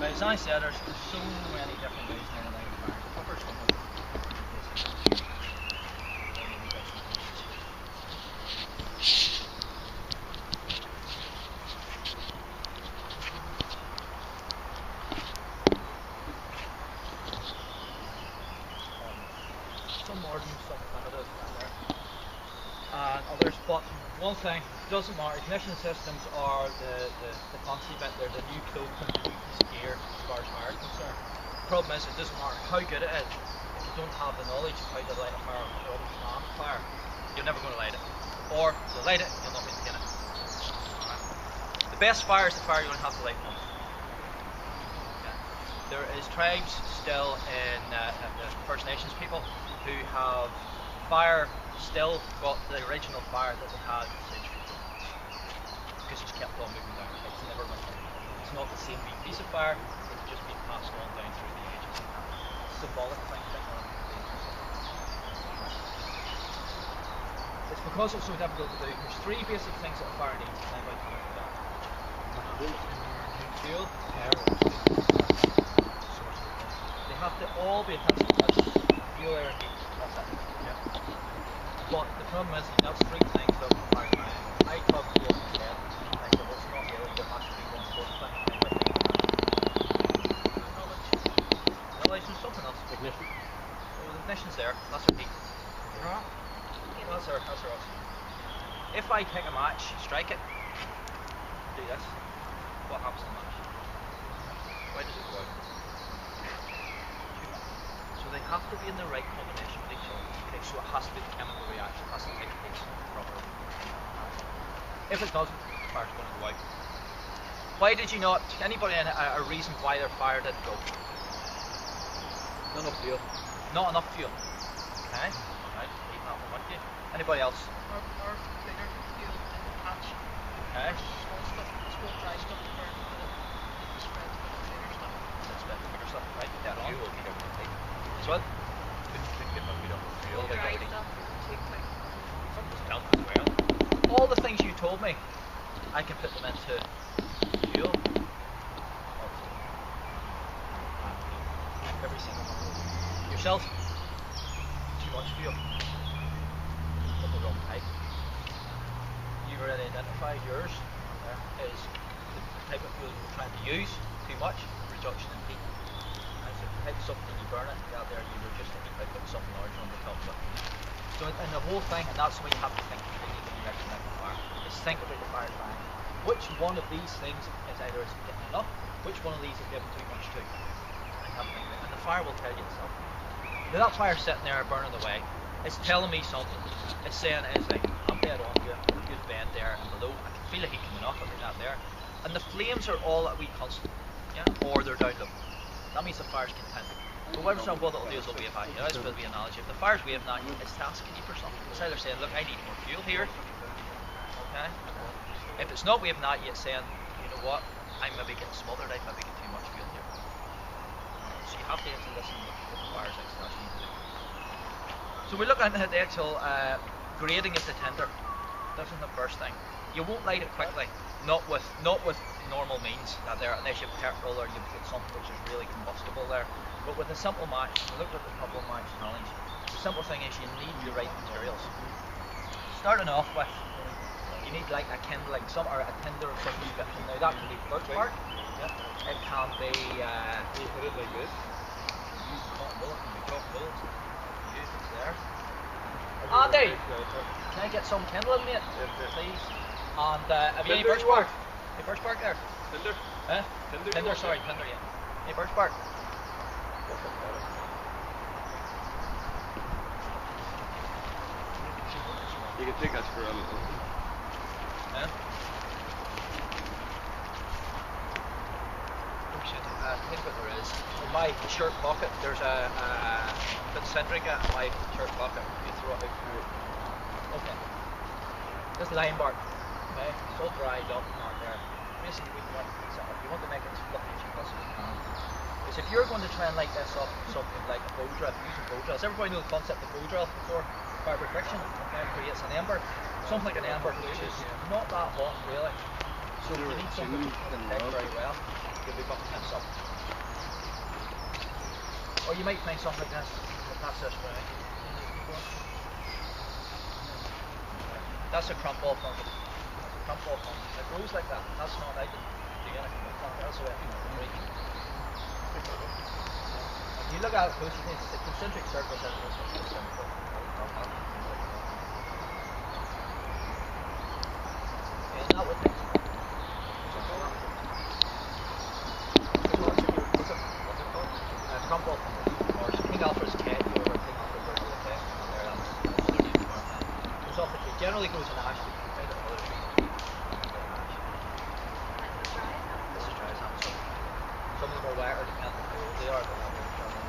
But as I said, there's so many different ways now to light a fire. Cover some of them. Some modern, some primitive down there. And others, but one thing, doesn't matter, ignition systems are the fancy bit, they're the new clothes and the new piece of gear as far as fire is concerned. The problem is, it doesn't matter how good it is, if you don't have the knowledge of how to light a fire or understand fire, you're never going to light it. Or you'll light it, you'll not maintain it. The best fire is the fire you don't have to light once. Yeah. There is tribes still in the First Nations people who have fire still got the original fire that they had centuries ago. Because it's kept on moving down. It's never went down. It's not the same piece of fire, it's just been passed on down through the ages. Symbolic thing. It's because it's so difficult to do. There's three basic things that a fire needs, and I'm about to talk about that. Fuel, air, they have to all be attached to fuel, air, and heat. That's it. Yeah. But the problem is, that's three things that a fire can do. I talked to you instead, and I said, well, it's not really, there has to be one fourth thing. Knowledge and something else. Ignition. Well, the ignition's there, that's our heat. Right? That's our oxygen. If I take a match, strike it, do this, what happens to the match? Why does it go out? So they have to be in the right combination with each other. Okay, so it has to be the chemical reaction, it has to take place properly. If it doesn't, the fire's going to go out. Why did you not, anybody a reason why their fire didn't go? Not enough fuel. Not enough fuel. Okay, right, leave that one with you. Anybody else? Or bigger fuel in the patch. Okay. Small stuff, small dry stuff to burn, but it spreads a bit of bigger stuff. Let's bet the bigger stuff, right? Dead on. Fuel will be double heat. So what? Couldn't get my feet up. Fuel like Dry that. stuff takes like Something's melt as well. All the things you told me, I can put them into fuel. Every single one. Yourself, too much fuel. Put the wrong type. You've already identified yours is the type of fuel you're trying to use, too much, reduction in heat. And so if you take something you burn it, out there you reduce the heat by putting something larger on the top of it. So in the whole thing, and that's the way you have to think when you actually make a fire, is think about the fire design. Which one of these things is either getting enough, which one of these is giving too much to. And have to think about it. And the fire will tell you itself. Now that fire's sitting there burning away, it's telling me something. It's saying, it's like, I'm dead on to it, there's a good vent there and below, I can feel the heat coming off, I think that there. And the flames are all at a wee constant, yeah? Or they're down low. That means the fire's continuing. But what it'll do is it'll wave at you. That's a bit of an analogy. If the fire's waving at you, it's asking you for something. It's either saying, look, I need more fuel here. Okay? If it's not waving at you, it's saying, you know what, I'm maybe getting smothered, I maybe get too much fuel here. So you have to listen to what the fire's actually asking you to do. So we're looking at the actual grading of the tinder. This is the first thing. You won't light it quickly, not with normal means there, unless you have petrol or you've got something which is really combustible there. But with a simple match, we looked at the couple of match challenge. The simple thing is you need the right materials. Starting off with, you need like a kindling, or a tinder of some description. Now that can be birch bark. Yeah. It can be. You put it like this. Use cotton wool. It can be cotton wool. Use it there. Andy, can I get some kindling, mate? Please. And have you any birch bark? Any birch bark there? Tinder? Huh? Tinder, sorry, tinder, yeah. Any birch bark? You can take that for a little. Yeah. Oh shit, I think what there is. In my shirt pocket, there's a bit of Centrica in my shirt pocket. You throw it out. Okay. This is lime bark. Okay, it's all dried up on there. Basically, what you want to do, if you want to make it as fluffy as you possibly can, is if you're going to try and light this up something like a bow drill, using bow drills. Everybody know the concept of bow drill before? Fibre friction, okay, creates an ember. Something like an ember which is not that hot really. So you need something that can take very well. you'll be bumping this up. Or you might find something like this, if that's this way. That's a crumple from it. That's a crumple from it. It grows like that. That's not like it. That's the way it breaks. If you look at it closely, it's the concentric circles in this one. Isn't that what it is? Crumple or King Alfred's K, you over King Alfred version of the K. Goes off the tree. Generally goes in ash, but you can find it in other trees. This is dry sand. Some of them are wetter depending on how old they are, but they're generally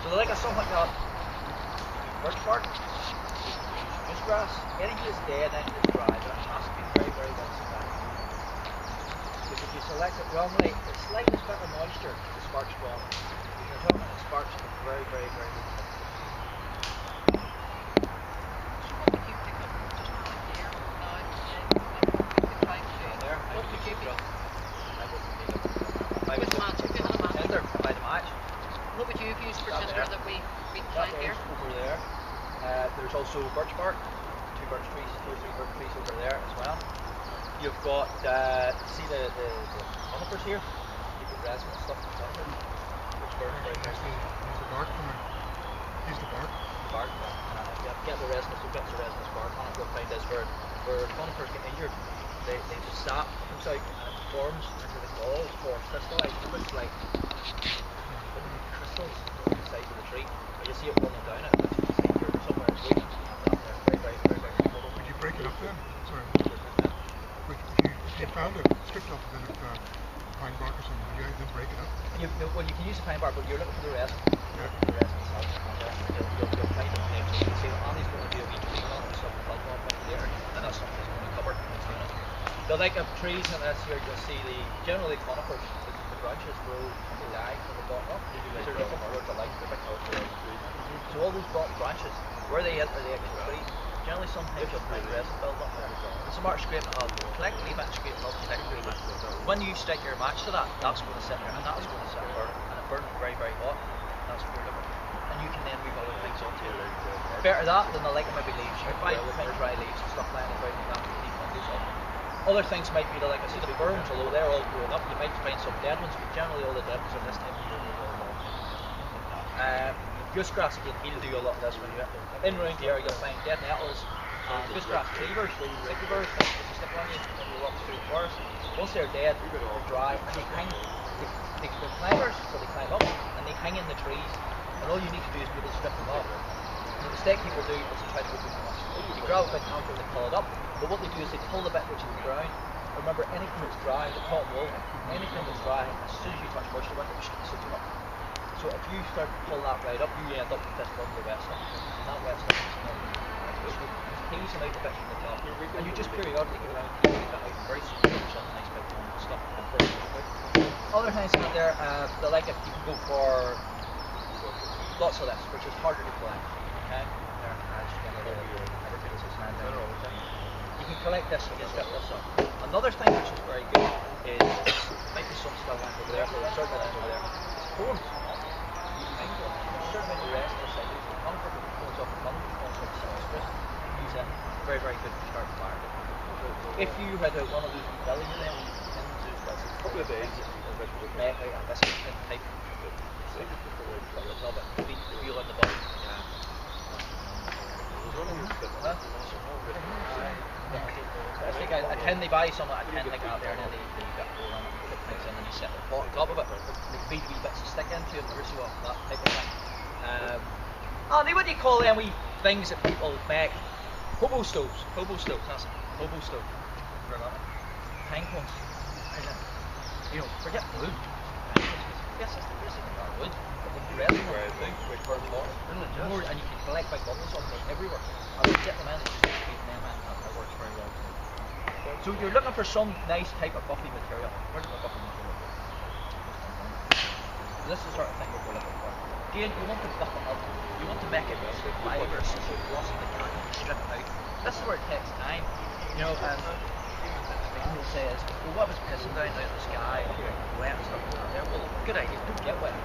so they like a something like that. Birch bark, goose grass, anything that's dead, anything that's dry, but it has to be very, very well selected. Because if you select it wrongly, it's slightly better moisture, the sparks strong. If you're talking about the sparks, it's very, very, very good. What would you have used for tinder that we find here? Over there. There's also birch bark, two or three birch trees over there as well. You've got, see the conifers here? You can resin and stuff from conifers, which burn very nicely. Use the bark from it. Use the bark. The bark, get the resinous, you'll get the resinous bark on it. You'll find this where conifers get injured, the sap comes out and it forms into the galls or crystallized. It looks like crystals on the side of the tree. And you see it running down it, it's injured somewhere it's weak. Very, very, very, very good. Would you break it up then? Sorry. If you found it stripped up a bit of pine bark or something, would you then break it up? Well, you can use the pine bark, but you're looking for the resin. Yeah. The resin itself. You'll find it there. So you can see that Andy's going to do a wee tree on it, something like that there, and that's something he's going to cover. The like of trees in this here, you'll see generally conifers, the branches grow on the lag from the bottom up. These are looking towards the light, so all those bottom branches, where they enter the actual trees, generally sometimes you'll find resin build up there. It's a mark scraping it up, collect, leave it, scrape it up, collect, leave it. When you stick your match to that, that's going to sit there, and that's going to sit and burn, and it burns very, very hot. That's what you're looking for. And you can then move other things onto it. Better that than the like of maybe leaves. You find dry leaves and stuff lying about and that keep on those up. Other things might be like I see the ferns, although they're all growing up, you might find some dead ones, but generally all the dead ones are this time of year. Goose grass again, he'll do a lot of this when you're in around here. You'll find dead nettles and goose grass cleavers, sticky birds, that you stick on you when you walk through the forest. Once they're dead, they're dry, and they hang. They're climbers, so they climb up and they hang in the trees. And all you need to do is be able to strip them off. The mistake people do is to try to go too much. You grab a big handful and they pull it up, but what they do is they pull the bit which is the ground. Remember, anything that's dry, the cotton wool, anything that's dry, as soon as you touch moisture with it, it sits up. So if you start to pull that right up, you end up with this one of the wet stuff. And that wet stuff is not good. Tease them out a bit from the top. And you just periodically go around and take that out very soon. Nice big stuff. Other things out there, they like it, you can go for lots of this, which is harder to collect. Okay? You can collect this and get this up. Another thing which is very good is, might be some still left over there, so we'll start that over there. Thorns. Certainly the rest of the side, the comfort of the thorns off the tongue, use it. Very, very good to start fire. If you had one of those belly then, a couple of days, make out a biscuit type. A little bit feel in the bottom. I think I tend to buy some, I tend to out there and then they got roll on it, put things in and you set the pot on top of it. They feed wee bits of stick into it, never so often, that type of thing. What do you call them wee things that people make? Hobo stoves, that's it. Hobo stove. Pine cones. Forget wood. Yes, it's basically not wood. Everywhere, I think, like burn water. And you can collect big bubbles of them everywhere. I would get them in and just feed them in, and that works very well. So you're looking for some nice type of buffy material. Where's my buffy material? This is the sort of thing we're looking for. Again, you want to buff it up. You want to make it so fibrous, so glossy that you can strip it out. This is where it takes time. people say is, well, what was pissing down out of the sky, wet and stuff like that? Well, good idea, don't get wet.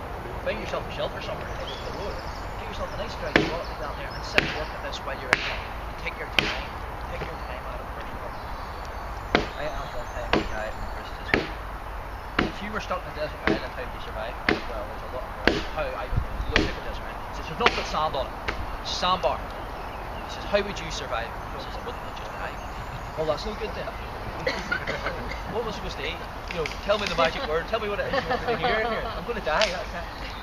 Find yourself a shelter somewhere in the road. Get yourself a nice dry spot down there and sit and work at this while you're in there. And take your time. Take your time out of first work. I asked one time a guy in Bristol, if you were stuck in a desert island, how would you survive? Well, there's a lot of how I don't know, look at a desert island. He says, there's nothing but sand on it. Sandbar. He says, how would you survive? He says, I wouldn't just die. Well, that's no good then. What was I supposed to eat? You know, tell me the magic word, tell me what it is you want me to hear in here. I'm going to die.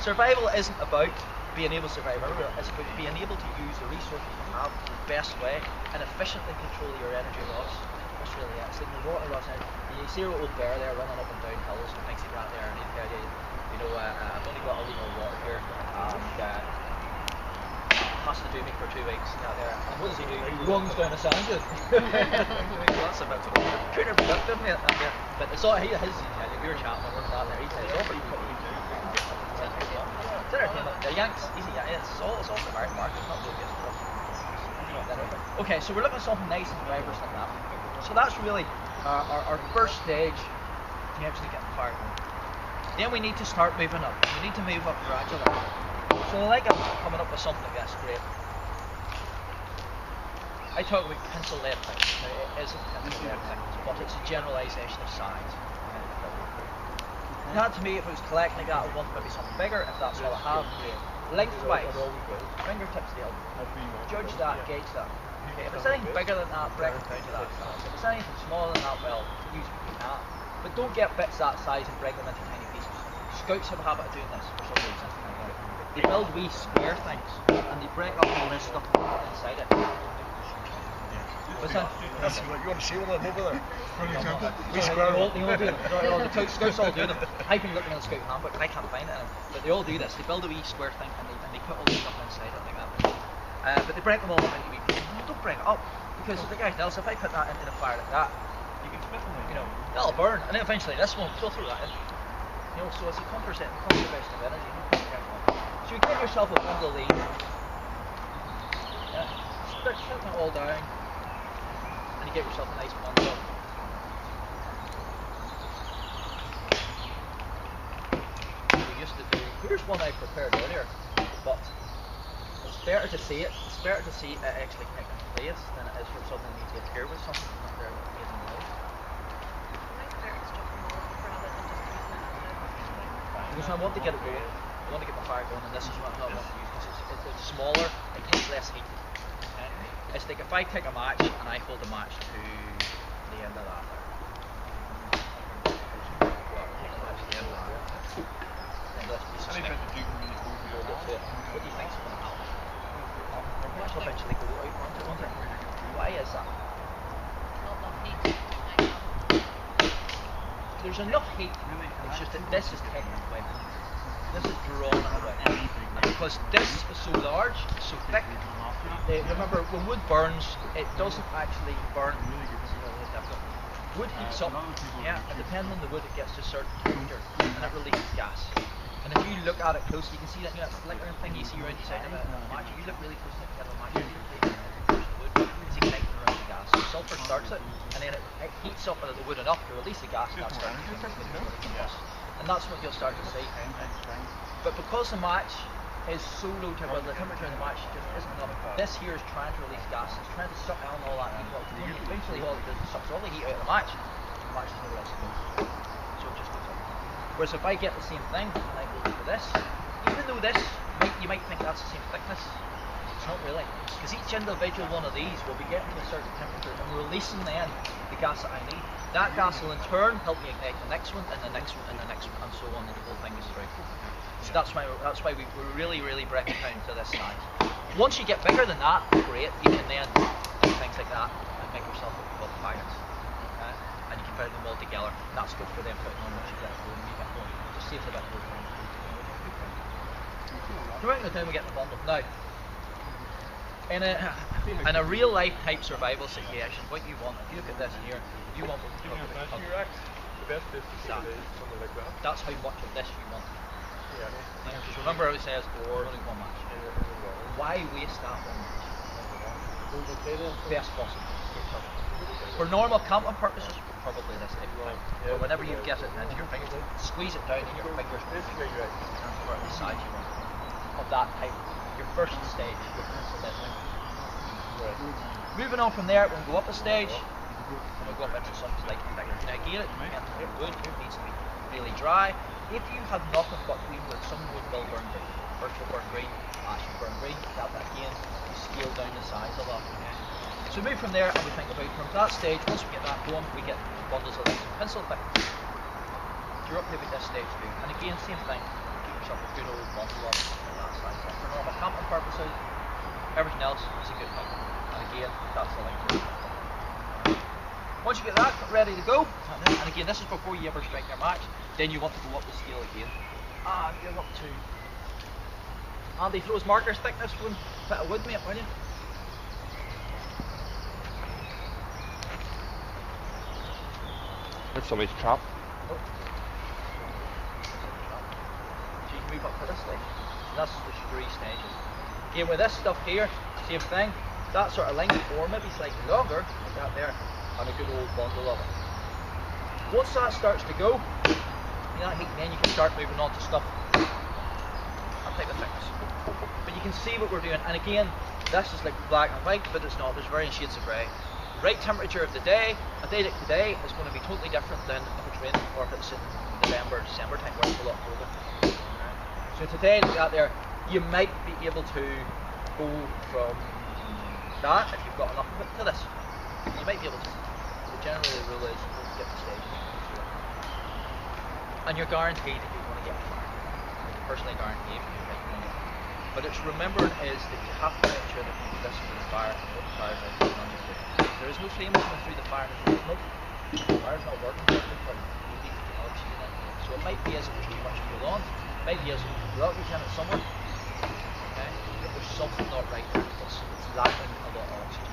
Survival isn't about being able to survive everywhere, it's about being able to use the resources you have the best way and efficiently control your energy loss. That's really it. It's like the water loss. You see a little bear there running up and down hills and thinks he's right there and he'll tell you, you know, I've only got a little water here and has to do me for 2 weeks out there. And what does he do? He runs down a sand dune. That's a bit counterproductive, mate. But it's all, we were chatting when we were down there, he says, oh, but it's entertainment. The Yanks, easy, it's all the American market, it's not really good for us. Okay, so we're looking at something nice and diverse like that. So that's really our first stage to actually get the fire going. Then we need to start moving up. We need to move up gradually. So like I'm coming up with something like this, great. I talk about pencil lead things. Now, it isn't pencil lead things, but it's a generalisation of size. That to me, if I was collecting like that, I would want maybe something bigger, if that's all I have. Lengthwise, fingertips deal. Judge that, gauge that. Okay, if it's anything bigger than that, break it down to that size. If it's anything smaller than that, well, use what you can. But don't get bits that size and break them into tiny pieces. Scouts have a habit of doing this for some reason. They build wee square things and they break up all this stuff inside it. What's that? You want to see one of them over there? For example, They all do them. The Scouts all do them. I've been looking at the Scout handbook, I can't find it. But they all do this. They build a wee square thing and they put all this stuff inside it like that. But they break them all up into wee pieces. Don't break it up because the guys knows if I put that into the fire like that, you know, that'll burn and then eventually this one, so throw that in. You know, so it's a conservation of energy. So you get yourself a bundle of these. Yeah. Start shutting it all down. And you get yourself a nice bundle. We used to do, here's one I prepared earlier, but it's better to see it. It's better to see it actually taking place than it is for something that needs to appear with something that's not there amazing life. Because I want to get it going. I want to get the fire going, and this is what I want to use because it's smaller, it takes less heat. Okay? It's like if I take a match and I hold the match to the end of that. What do you think is going to happen? It'll eventually go out, won't it? Why is that? There's enough heat, it's just that this is taken away. This is drawn away. And because this is so large, so thick, remember when wood burns, it doesn't actually burn. Wood heats up, yeah, and depending on the wood it gets to a certain temperature and it releases gas. And if you look at it closely, you can see that, you know, that flickering thing you see around the side of it, match. If you look really closely at the match, it's igniting around the gas. So sulfur starts it, and then it heats up the wood enough to release the gas, and that's starting to combust. And that's what you'll start to see. But because the match is so low temperature, the temperature in the match just isn't enough. This here is trying to release gas, it's trying to suck down all that heat. Well, eventually all it does is sucks all the heat out of the match. The match is nowhere else to go. So it just goes up. Whereas if I get the same thing and I go for this, even though this you might think that's the same thickness, it's not really. Because each individual one of these will be getting to a certain temperature and releasing then the gas that I need. That gas will in turn help me ignite the next one and the next one and the next one and so on, and the whole thing is through. So that's why we really break it down to this size. Once you get bigger than that, great, you can then do things like that and make yourself what we call pilots. Okay? And you can put them all together. And that's good for them putting on once you get going and you get going. It just saves a bit more time. So right now we get the bundle. Now, in a real life type survival situation, what you want, if you look at this here, you want what we call the best is to see something like that. That's how much of this you want. Yeah. Because remember how it says only one match. Why waste that one match? Best possible. For normal camping purposes, probably this type of thing. Yeah. But whenever you get it into your fingers, squeeze it down in your fingers. Basically, right. Or the size you want of that type. Your first stage. Your pencil bit. Right. Moving on from there, we'll go up a stage. And we'll go up into something like now again, it wood needs to be really dry. If you have nothing but green wood, some wood will burn green. Birch will burn green, ash will burn green. That again, you scale down the size a lot. So we move from there and we think about from that stage, once we get that going, we get bundles of pencil thick. So you're up here with this stage too. And again, same thing, keep yourself a good old bundle of that size. For normal camping purposes, everything else is a good thing. And again, that's the length of it. Once you get that ready to go, and again, this is before you ever strike your match, then you want to go up the scale again. And you're up to Andy throws markers thickness one bit of wood, mate, will you? That's somebody's trap. Oh. So you can move up to this stage. So that's the 3 stages. Again, with this stuff here, same thing. That sort of length, or maybe slightly longer, like that there, and a good old bundle of it. Once that starts to go, then you can start moving on to stuff that type of thickness. But you can see what we're doing, and again, this is like black and white, but it's not. There's varying shades of grey. Right temperature of the day, a day like today is going to be totally different than if it's raining or if it's in November, December time where it's a lot colder. So today, like that there, you might be able to go from that, if you've got enough of it, to this. You might be able to. But generally the rule is you get the stage. And you're guaranteed that you're going to get fire. Personally guaranteed if you're getting one. But it's remembering is that you have to make sure that you listen to the fire and what the fire's out on your foot. There is no flame coming through the fire and there's no smoke. The fire's not working properly for you need technology in it. So it might be as if there's too much fuel on, it might be as if you go out lieutenant somewhere. Okay? If there's something not right there, it's lacking a lot of oxygen.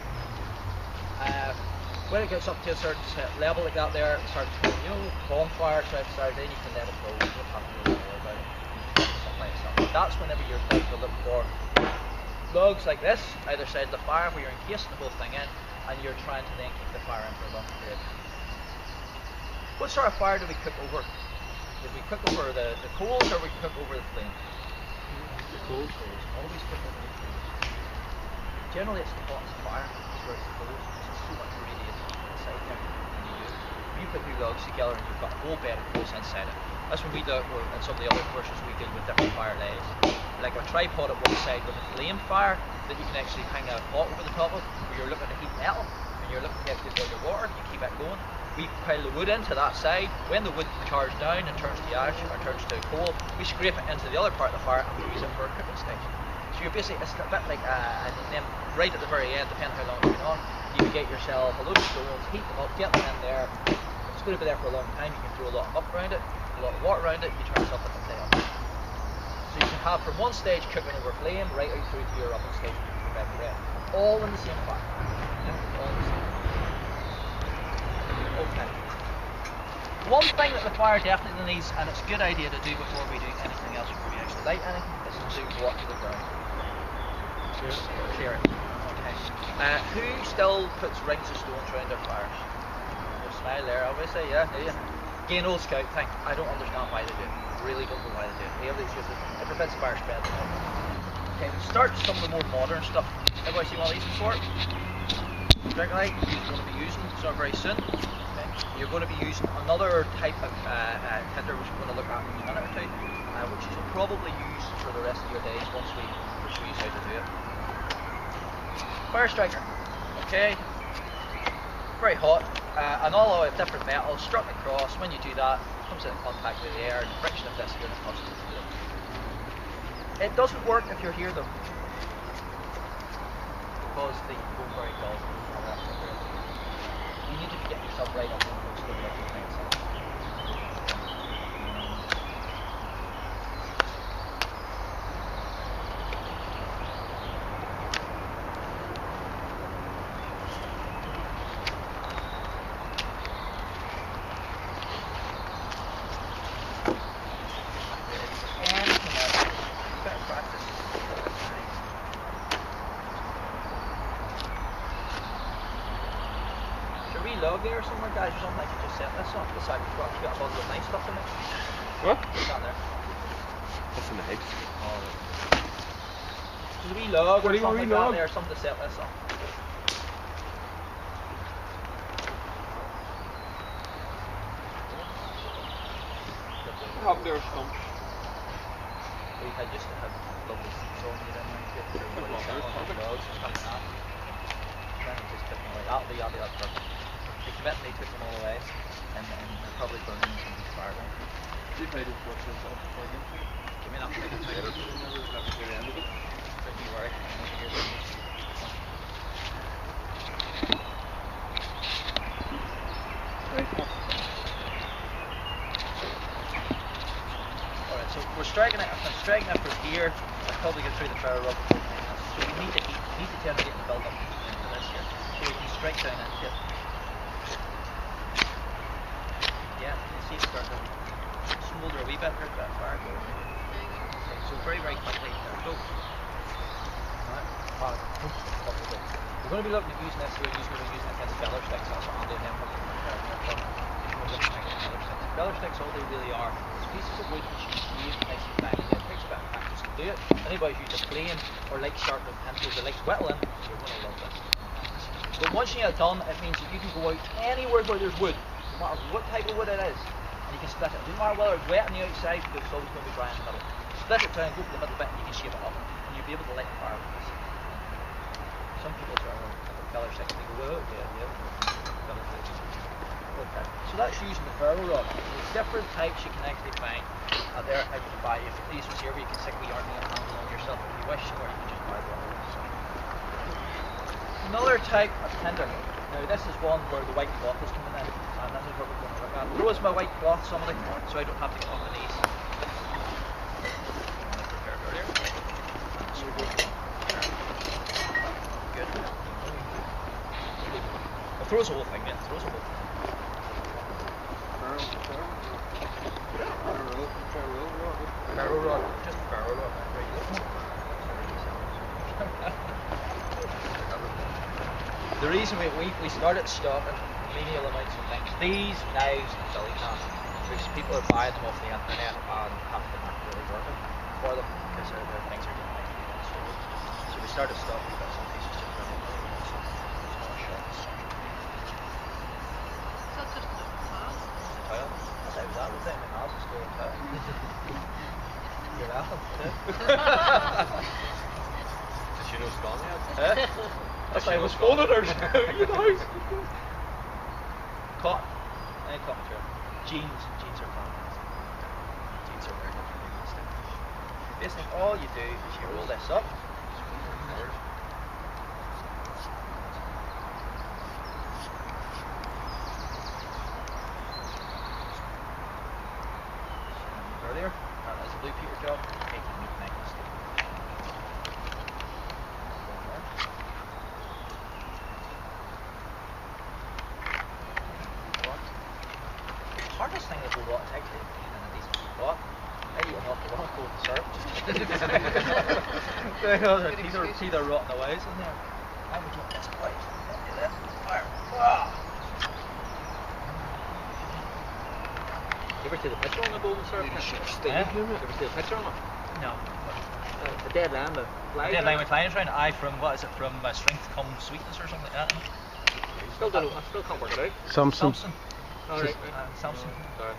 When it gets up to a certain level like that there, it starts to, bonfire type start, then you can let it go. You don't have to really worry about it. Something like that. That's whenever you're going to look for logs like this, either side of the fire, where you're encasing the whole thing in, and you're trying to then keep the fire in for a long period. What sort of fire do we cook over? Did we cook over the coals, or we cook over the flame? The coals. Always cook over the coals. Generally it's the hottest fire, it's where it's the coals. So much radiant heat inside there. You put 2 logs together and you've got a whole bed of coals inside it. That's when we do, or in some of the other courses we deal with different fire lays. Like a tripod at one side with a flame fire that you can actually hang a pot over the top of, where you're looking to heat metal and you're looking to actually boil your water, you keep it going. We pile the wood into that side. When the wood chars down and turns to ash or turns to coal, we scrape it into the other part of the fire and we use it for a cooking station. So you're basically, it's a bit like, and then right at the very end, depending how long it's been on, you can get yourself a load of stones, heat them up, get them in there. It's going to be there for a long time. You can throw a lot of up around it, a lot of water around it, you turn yourself into play on. So you can have from one stage cooking over flame right out through to your oven stage for red bread. All in the same fire. All in the same. Okay. One thing that the fire definitely needs, and it's a good idea to do before we do anything else, before we actually light anything, is to do water to the ground. Clear it. Okay. Who still puts rings of stones around their fires? Your smile there, obviously, yeah, do you? Again, old scout thing. I don't understand why they do it. Really don't know why they do it. It's just, it prevents fire spread. Okay, we start some of the more modern stuff. Everybody see one of these before? Drink light, you're going to be using, so very soon. Okay. You're going to be using another type of tinder, which we're going to look at in a minute or two, which you will probably use for the rest of your days once we show you how to do it. Fire striker, okay, very hot, and all of different metals struck across. When you do that, it comes in contact with the air, and the friction of this here causes it to do it. It doesn't work if you're here though, because they go very dull. You need to be getting yourself right up on those stability things. log there somewhere, guys, or something. I could just set this up. This side, got a bundle of nice stuff in it. What? Down there. What's in the head? There's a wee log What or do you want, something wee like log? that there, something to set this up. Up there, stump. We had just to have lovely song in there, get everybody set on the logs and stuff like that. Then we just took them away. That'll be that perfect. They came in and they took them all away, and they're probably burning somebody's fire going. You paid it for yourself. Give me that thing. Don't you worry. Alright, so we're striking it. I'm striking it from here. I'll probably get through the ferro rubber. So we need to tend to get the build up into this here. So we can strike down into it. Yeah, you see it start to smoulder a wee bit. There's that fire going. Okay, so very, very quickly. There we go. Alright. We're going to be looking at using this. We're using it against feather sticks. That's what Andy and them have feather sticks, all they really are is pieces of wood which you use nice and fine. It takes a bit of practice to do it. Anybody who's just plane or likes sharpening pencils or likes whittling, you're going to love this. But once you get it done, it means that you can go out anywhere where there's wood, no matter what type of wood it is, and you can split it. It doesn't matter whether it's wet on the outside, because it's always going to be dry in the middle. Split it down, go for the middle bit, and you can shape it up, and you'll be able to light the fire with this. Some people sort of look at feather sticks and they go, oh, yeah, feather sticks. Okay. So that's using the ferro rod. There's different types you can actually find. There I can buy you. These ones here where you can stick the yarn and handle on yourself if you wish, or you can just buy one. Another type of tinder. Now this is one where the white cloth is coming in, and this is what we're going to look at. Throw us my white cloth, somebody, so I don't have to get on my knees. Prepared earlier. So we're good. Well, throw us a whole thing, yeah. Throw us a whole thing. Ferro rod, just ferro rod. The reason we started stocking menial amounts of things, these knives and filling knives, because people are buying them off the internet and have them actually working for them because their things are getting like sold. So we started stocking bits and pieces just for them. So it's not a shop. Is that just a tile? Tile. That's how that was in my house, was going tile. You're laughing, Did you know it's gone yet? That's why I was folded or cotton. Any cotton material. Jeans are fine. Jeans are very good. Basically, all you do is you roll this up. Earlier, as a blue Peter job, taking the necklace. The hardest thing about what is actually being in a decent spot. I eat an awful lot of cold syrup. Their teeth are rotting away, isn't there? I would get this place. Fire. You ever see the picture on the golden syrup? You ever see the picture on it? No. The dead lamb, the flies. Dead lamb with flies around. From what is it? From Strength Comes Sweetness or something like that. Still don't know. I still can't work it out. Samson. Alright. Samson. Sorry.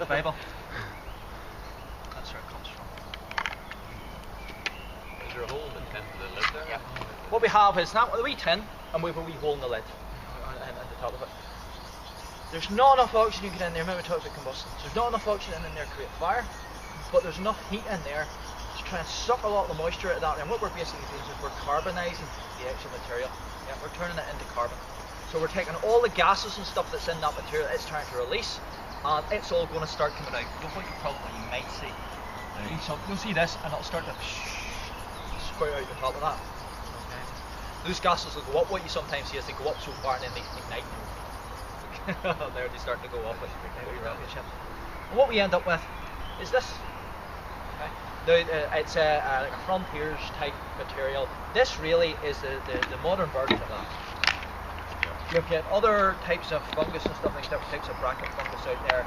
Bible. That's where it comes from. Is there a hole in the tent for the lid there? Yeah. What we have is now a wee tin, and we have a wee hole in the lid at the top of it. There's not enough oxygen get in there. Remember we talked about combustion. There's not enough oxygen in there to create fire, but there's enough heat in there to try and suck a lot of the moisture out of that. And what we're basically doing is we're carbonising the extra material. Yeah, we're turning it into carbon. So we're taking all the gases and stuff that's in that material it's trying to release, and it's all going to start coming out. What you probably might see. You'll see this, and it'll start to squirt out the top of that. Okay. Those gases will go up. What you sometimes see is they go up so far and then they ignite. There they start to go up. And what we end up with is this. Okay. Now, it's like a Frontiers type material. This really is the modern version of that. Looking at other types of fungus and stuff like different types of bracket fungus out there,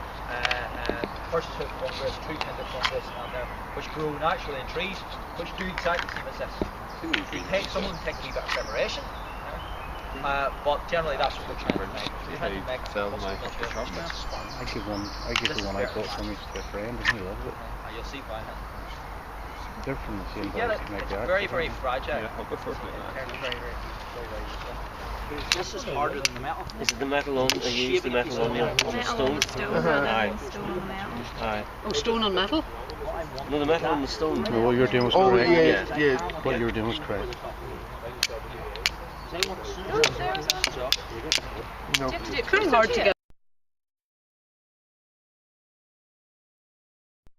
horse's hoof fungus, tree-tended fungus, and which grow naturally in trees, which do exactly the same as this. Some of them take a wee bit of preparation, but generally that's what we're trying to make. We're trying to make sell my material. I give the one I bought from you to a friend and he loves it. You'll see why. They're from the same Yeah, place as my it's dad. very, very fragile. Yeah, I'll go for it. This is harder than the metal. Is it the metal on? They use the metal on the stone? Aye. Stone on the metal. Aye. Oh, stone on metal? No, the metal on the stone. No, what you were doing was correct. What you were doing was correct. It's pretty hard to get